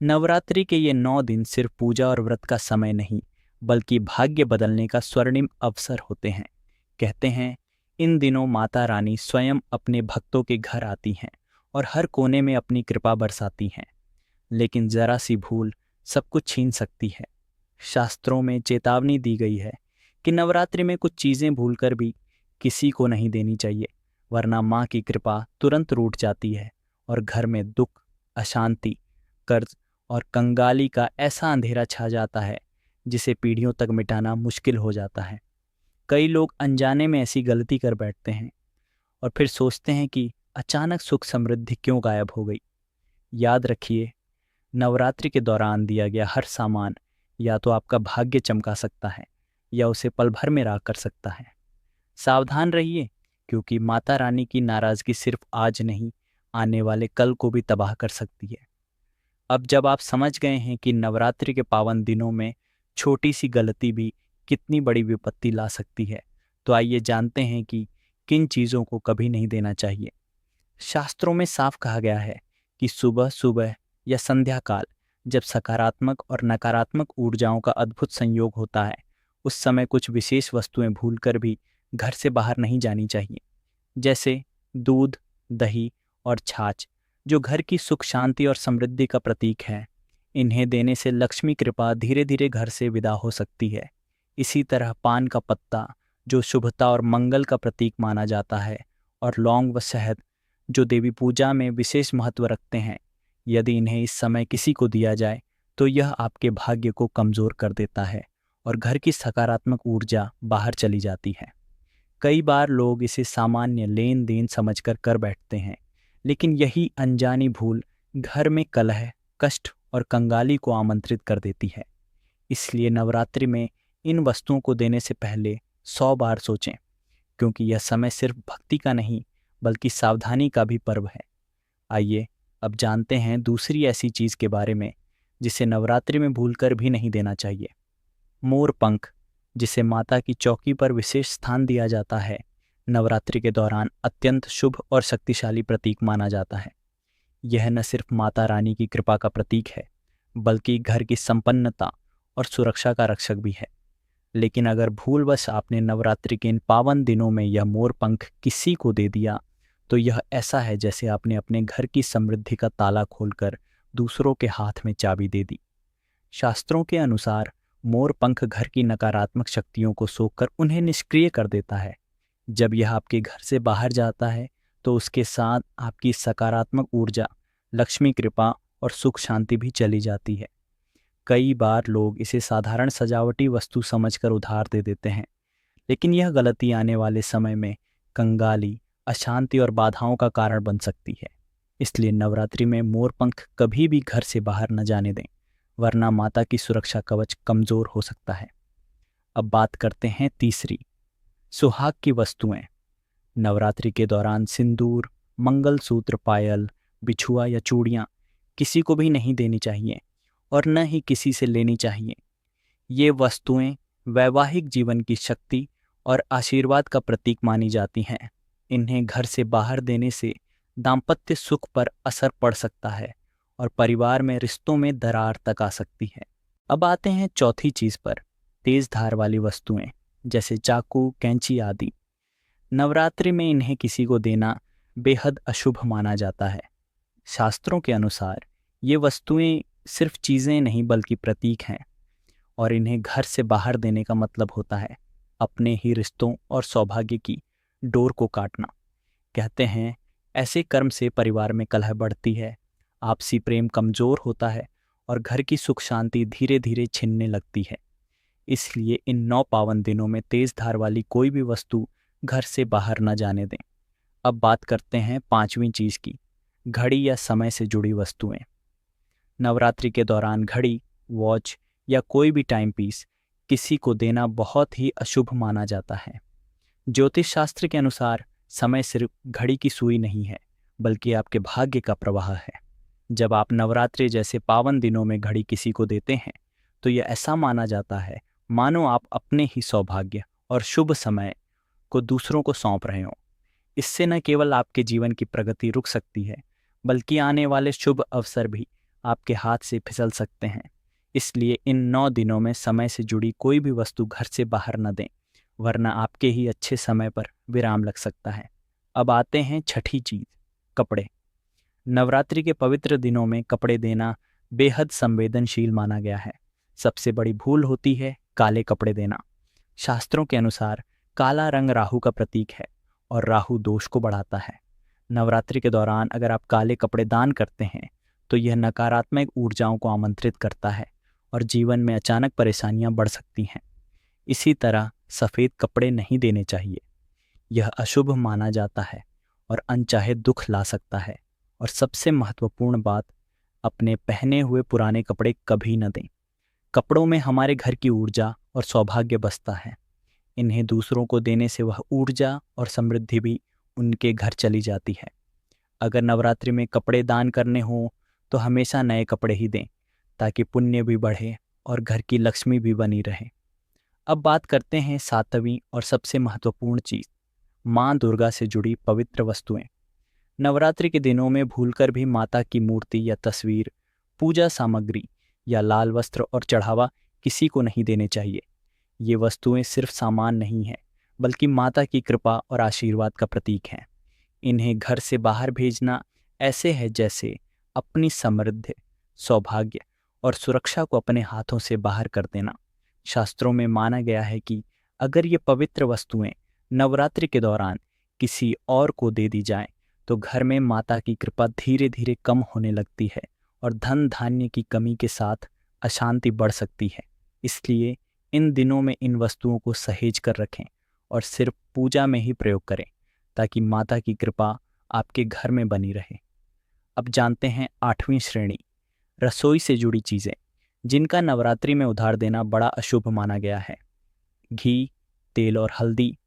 नवरात्रि के ये 9 दिन सिर्फ पूजा और व्रत का समय नहीं, बल्कि भाग्य बदलने का स्वर्णिम अवसर होते हैं। कहते हैं, इन दिनों माता रानी स्वयं अपने भक्तों के घर आती हैं और हर कोने में अपनी कृपा बरसाती हैं। लेकिन जरा सी भूल सब कुछ छीन सकती है। शास्त्रों में चेतावनी दी गई है कि नवरात्रि में कुछ चीजें भूलकर भी किसी को नहीं देनी चाहिए, वरना माँ की कृपा तुरंत रूठ जाती है और घर में दुख, अशांति, कर्ज और कंगाली का ऐसा अंधेरा छा जाता है जिसे पीढ़ियों तक मिटाना मुश्किल हो जाता है। कई लोग अनजाने में ऐसी गलती कर बैठते हैं और फिर सोचते हैं कि अचानक सुख समृद्धि क्यों गायब हो गई। याद रखिए, नवरात्रि के दौरान दिया गया हर सामान या तो आपका भाग्य चमका सकता है या उसे पल भर में राख कर सकता है। सावधान रहिए, क्योंकि माता रानी की नाराजगी सिर्फ आज नहीं, आने वाले कल को भी तबाह कर सकती है। अब जब आप समझ गए हैं कि नवरात्रि के पावन दिनों में छोटी सी गलती भी कितनी बड़ी विपत्ति ला सकती है, तो आइए जानते हैं कि किन चीज़ों को कभी नहीं देना चाहिए। शास्त्रों में साफ कहा गया है कि सुबह सुबह या संध्या काल, जब सकारात्मक और नकारात्मक ऊर्जाओं का अद्भुत संयोग होता है, उस समय कुछ विशेष वस्तुएं भूलकर भी घर से बाहर नहीं जानी चाहिए। जैसे दूध, दही और छाछ, जो घर की सुख शांति और समृद्धि का प्रतीक है। इन्हें देने से लक्ष्मी कृपा धीरे धीरे घर से विदा हो सकती है। इसी तरह पान का पत्ता, जो शुभता और मंगल का प्रतीक माना जाता है, और लौंग व शहद, जो देवी पूजा में विशेष महत्व रखते हैं, यदि इन्हें इस समय किसी को दिया जाए तो यह आपके भाग्य को कमजोर कर देता है और घर की सकारात्मक ऊर्जा बाहर चली जाती है। कई बार लोग इसे सामान्य लेन देन समझकर कर बैठते हैं, लेकिन यही अनजानी भूल घर में कलह, कष्ट और कंगाली को आमंत्रित कर देती है। इसलिए नवरात्रि में इन वस्तुओं को देने से पहले 100 बार सोचें, क्योंकि यह समय सिर्फ भक्ति का नहीं, बल्कि सावधानी का भी पर्व है। आइए अब जानते हैं दूसरी ऐसी चीज के बारे में जिसे नवरात्रि में भूलकर भी नहीं देना चाहिए। मोर पंख, जिसे माता की चौकी पर विशेष स्थान दिया जाता है, नवरात्रि के दौरान अत्यंत शुभ और शक्तिशाली प्रतीक माना जाता है। यह न सिर्फ माता रानी की कृपा का प्रतीक है, बल्कि घर की संपन्नता और सुरक्षा का रक्षक भी है। लेकिन अगर भूलवश आपने नवरात्रि के इन पावन दिनों में यह मोर पंख किसी को दे दिया, तो यह ऐसा है जैसे आपने अपने घर की समृद्धि का ताला खोलकर दूसरों के हाथ में चाबी दे दी। शास्त्रों के अनुसार मोर पंख घर की नकारात्मक शक्तियों को सोखकर उन्हें निष्क्रिय कर देता है। जब यह आपके घर से बाहर जाता है, तो उसके साथ आपकी सकारात्मक ऊर्जा, लक्ष्मी कृपा और सुख शांति भी चली जाती है। कई बार लोग इसे साधारण सजावटी वस्तु समझकर उधार दे देते हैं, लेकिन यह गलती आने वाले समय में कंगाली, अशांति और बाधाओं का कारण बन सकती है। इसलिए नवरात्रि में मोर पंख कभी भी घर से बाहर न जाने दें, वरना माता की सुरक्षा कवच कमजोर हो सकता है। अब बात करते हैं तीसरी, सुहाग की वस्तुएं। नवरात्रि के दौरान सिंदूर, मंगलसूत्र, पायल, बिछुआ या चूड़ियां किसी को भी नहीं देनी चाहिए और न ही किसी से लेनी चाहिए। ये वस्तुएं वैवाहिक जीवन की शक्ति और आशीर्वाद का प्रतीक मानी जाती हैं। इन्हें घर से बाहर देने से दाम्पत्य सुख पर असर पड़ सकता है और परिवार में रिश्तों में दरार तक आ सकती है। अब आते हैं चौथी चीज पर, तेज धार वाली वस्तुएं, जैसे चाकू, कैंची आदि। नवरात्रि में इन्हें किसी को देना बेहद अशुभ माना जाता है। शास्त्रों के अनुसार ये वस्तुएं सिर्फ चीजें नहीं, बल्कि प्रतीक हैं, और इन्हें घर से बाहर देने का मतलब होता है अपने ही रिश्तों और सौभाग्य की डोर को काटना। कहते हैं, ऐसे कर्म से परिवार में कलह बढ़ती है, आपसी प्रेम कमजोर होता है और घर की सुख शांति धीरे धीरे छिनने लगती है। इसलिए इन 9 पावन दिनों में तेज धार वाली कोई भी वस्तु घर से बाहर न जाने दें। अब बात करते हैं पांचवी चीज की, घड़ी या समय से जुड़ी वस्तुएं। नवरात्रि के दौरान घड़ी, वॉच या कोई भी टाइम पीस किसी को देना बहुत ही अशुभ माना जाता है। ज्योतिष शास्त्र के अनुसार समय सिर्फ घड़ी की सुई नहीं है, बल्कि आपके भाग्य का प्रवाह है। जब आप नवरात्रि जैसे पावन दिनों में घड़ी किसी को देते हैं, तो यह ऐसा माना जाता है मानो आप अपने ही सौभाग्य और शुभ समय को दूसरों को सौंप रहे हो। इससे न केवल आपके जीवन की प्रगति रुक सकती है, बल्कि आने वाले शुभ अवसर भी आपके हाथ से फिसल सकते हैं। इसलिए इन 9 दिनों में समय से जुड़ी कोई भी वस्तु घर से बाहर न दें, वरना आपके ही अच्छे समय पर विराम लग सकता है। अब आते हैं छठी चीज, कपड़े। नवरात्रि के पवित्र दिनों में कपड़े देना बेहद संवेदनशील माना गया है। सबसे बड़ी भूल होती है काले कपड़े देना। शास्त्रों के अनुसार काला रंग राहु का प्रतीक है और राहु दोष को बढ़ाता है। नवरात्रि के दौरान अगर आप काले कपड़े दान करते हैं तो यह नकारात्मक ऊर्जाओं को आमंत्रित करता है और जीवन में अचानक परेशानियां बढ़ सकती हैं। इसी तरह सफ़ेद कपड़े नहीं देने चाहिए, यह अशुभ माना जाता है और अनचाहे दुख ला सकता है। और सबसे महत्वपूर्ण बात, अपने पहने हुए पुराने कपड़े कभी न दें। कपड़ों में हमारे घर की ऊर्जा और सौभाग्य बसता है। इन्हें दूसरों को देने से वह ऊर्जा और समृद्धि भी उनके घर चली जाती है। अगर नवरात्रि में कपड़े दान करने हों तो हमेशा नए कपड़े ही दें, ताकि पुण्य भी बढ़े और घर की लक्ष्मी भी बनी रहे। अब बात करते हैं 7वीं और सबसे महत्वपूर्ण चीज़, माँ दुर्गा से जुड़ी पवित्र वस्तुएं। नवरात्रि के दिनों में भूलकर भी माता की मूर्ति या तस्वीर, पूजा सामग्री या लाल वस्त्र और चढ़ावा किसी को नहीं देने चाहिए। ये वस्तुएं सिर्फ सामान नहीं हैं, बल्कि माता की कृपा और आशीर्वाद का प्रतीक हैं। इन्हें घर से बाहर भेजना ऐसे है जैसे अपनी समृद्धि, सौभाग्य और सुरक्षा को अपने हाथों से बाहर कर देना। शास्त्रों में माना गया है कि अगर ये पवित्र वस्तुएं नवरात्रि के दौरान किसी और को दे दी जाएं, तो घर में माता की कृपा धीरे धीरे कम होने लगती है और धन धान्य की कमी के साथ अशांति बढ़ सकती है। इसलिए इन दिनों में इन वस्तुओं को सहेज कर रखें और सिर्फ पूजा में ही प्रयोग करें, ताकि माता की कृपा आपके घर में बनी रहे। अब जानते हैं 8वीं श्रेणी, रसोई से जुड़ी चीज़ें, जिनका नवरात्रि में उधार देना बड़ा अशुभ माना गया है। घी, तेल और हल्दी,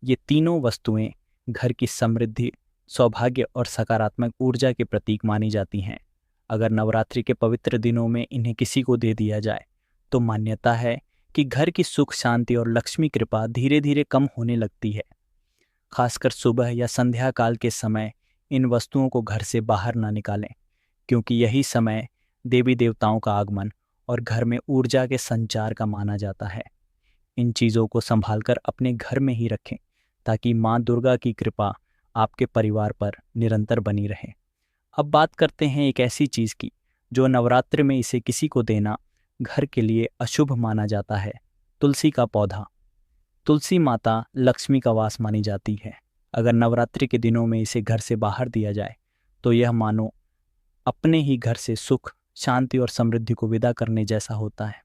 ये तीनों वस्तुएं घर की समृद्धि, सौभाग्य और सकारात्मक ऊर्जा के प्रतीक मानी जाती हैं। अगर नवरात्रि के पवित्र दिनों में इन्हें किसी को दे दिया जाए तो मान्यता है कि घर की सुख, शांति और लक्ष्मी कृपा धीरे धीरे कम होने लगती है। खासकर सुबह या संध्या काल के समय इन वस्तुओं को घर से बाहर ना निकालें, क्योंकि यही समय देवी देवताओं का आगमन और घर में ऊर्जा के संचार का माना जाता है। इन चीज़ों को संभालकर अपने घर में ही रखें, ताकि माँ दुर्गा की कृपा आपके परिवार पर निरंतर बनी रहे। अब बात करते हैं एक ऐसी चीज़ की जो नवरात्रि में इसे किसी को देना घर के लिए अशुभ माना जाता है, तुलसी का पौधा। तुलसी माता लक्ष्मी का वास मानी जाती है। अगर नवरात्रि के दिनों में इसे घर से बाहर दिया जाए तो यह मानो अपने ही घर से सुख, शांति और समृद्धि को विदा करने जैसा होता है।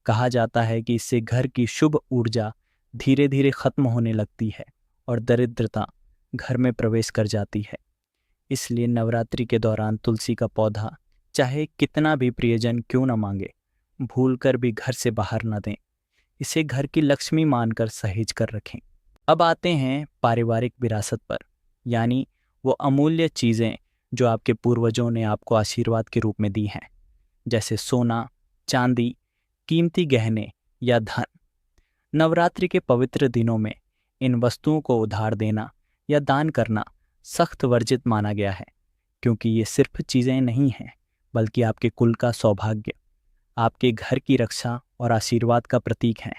कहा जाता है कि इससे घर की शुभ ऊर्जा धीरे धीरे खत्म होने लगती है और दरिद्रता घर में प्रवेश कर जाती है। इसलिए नवरात्रि के दौरान तुलसी का पौधा चाहे कितना भी प्रियजन क्यों न मांगे, भूलकर भी घर से बाहर न दें। इसे घर की लक्ष्मी मानकर सहेज कर रखें। अब आते हैं पारिवारिक विरासत पर, यानी वो अमूल्य चीज़ें जो आपके पूर्वजों ने आपको आशीर्वाद के रूप में दी हैं, जैसे सोना, चांदी, कीमती गहने या धन। नवरात्रि के पवित्र दिनों में इन वस्तुओं को उधार देना या दान करना सख्त वर्जित माना गया है, क्योंकि ये सिर्फ चीज़ें नहीं हैं, बल्कि आपके कुल का सौभाग्य, आपके घर की रक्षा और आशीर्वाद का प्रतीक हैं।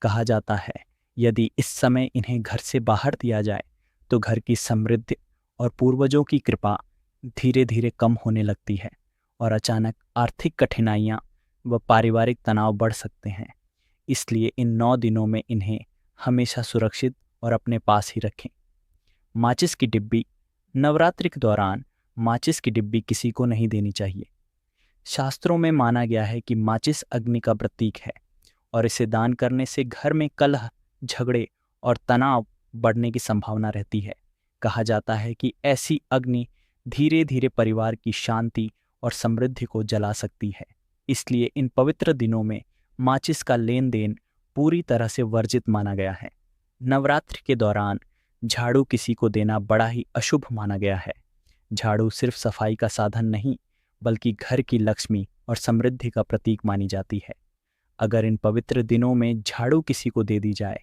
कहा जाता है यदि इस समय इन्हें घर से बाहर दिया जाए तो घर की समृद्धि और पूर्वजों की कृपा धीरे धीरे कम होने लगती है और अचानक आर्थिक कठिनाइयाँ व पारिवारिक तनाव बढ़ सकते हैं। इसलिए इन 9 दिनों में इन्हें हमेशा सुरक्षित और अपने पास ही रखें। माचिस की डिब्बी, नवरात्रि के दौरान माचिस की डिब्बी किसी को नहीं देनी चाहिए। शास्त्रों में माना गया है कि माचिस अग्नि का प्रतीक है और इसे दान करने से घर में कलह, झगड़े और तनाव बढ़ने की संभावना रहती है। कहा जाता है कि ऐसी अग्नि धीरे धीरे परिवार की शांति और समृद्धि को जला सकती है। इसलिए इन पवित्र दिनों में माचिस का लेन देन पूरी तरह से वर्जित माना गया है। नवरात्रि के दौरान झाड़ू किसी को देना बड़ा ही अशुभ माना गया है। झाड़ू सिर्फ सफाई का साधन नहीं, बल्कि घर की लक्ष्मी और समृद्धि का प्रतीक मानी जाती है। अगर इन पवित्र दिनों में झाड़ू किसी को दे दी जाए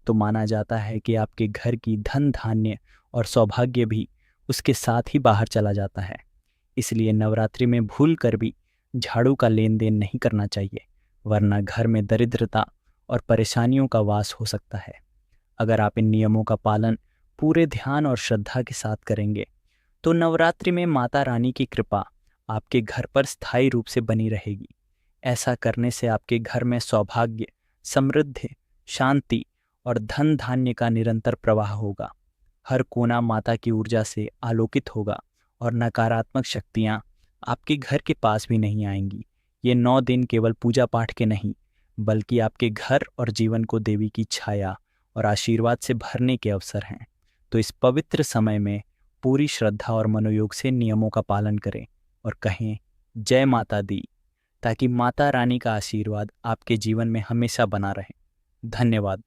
तो माना जाता है कि आपके घर की धन, धान्य और सौभाग्य भी उसके साथ ही बाहर चला जाता है। इसलिए नवरात्रि में भूल कर भी झाड़ू का लेन देन नहीं करना चाहिए, वरना घर में दरिद्रता और परेशानियों का वास हो सकता है। अगर आप इन नियमों का पालन पूरे ध्यान और श्रद्धा के साथ करेंगे तो नवरात्रि में माता रानी की कृपा आपके घर पर स्थायी रूप से बनी रहेगी। ऐसा करने से आपके घर में सौभाग्य, समृद्धि, शांति और धन धान्य का निरंतर प्रवाह होगा। हर कोना माता की ऊर्जा से आलोकित होगा और नकारात्मक शक्तियाँ आपके घर के पास भी नहीं आएंगी। ये 9 दिन केवल पूजा पाठ के नहीं, बल्कि आपके घर और जीवन को देवी की छाया और आशीर्वाद से भरने के अवसर हैं। तो इस पवित्र समय में पूरी श्रद्धा और मनोयोग से नियमों का पालन करें और कहें जय माता दी, ताकि माता रानी का आशीर्वाद आपके जीवन में हमेशा बना रहे। धन्यवाद।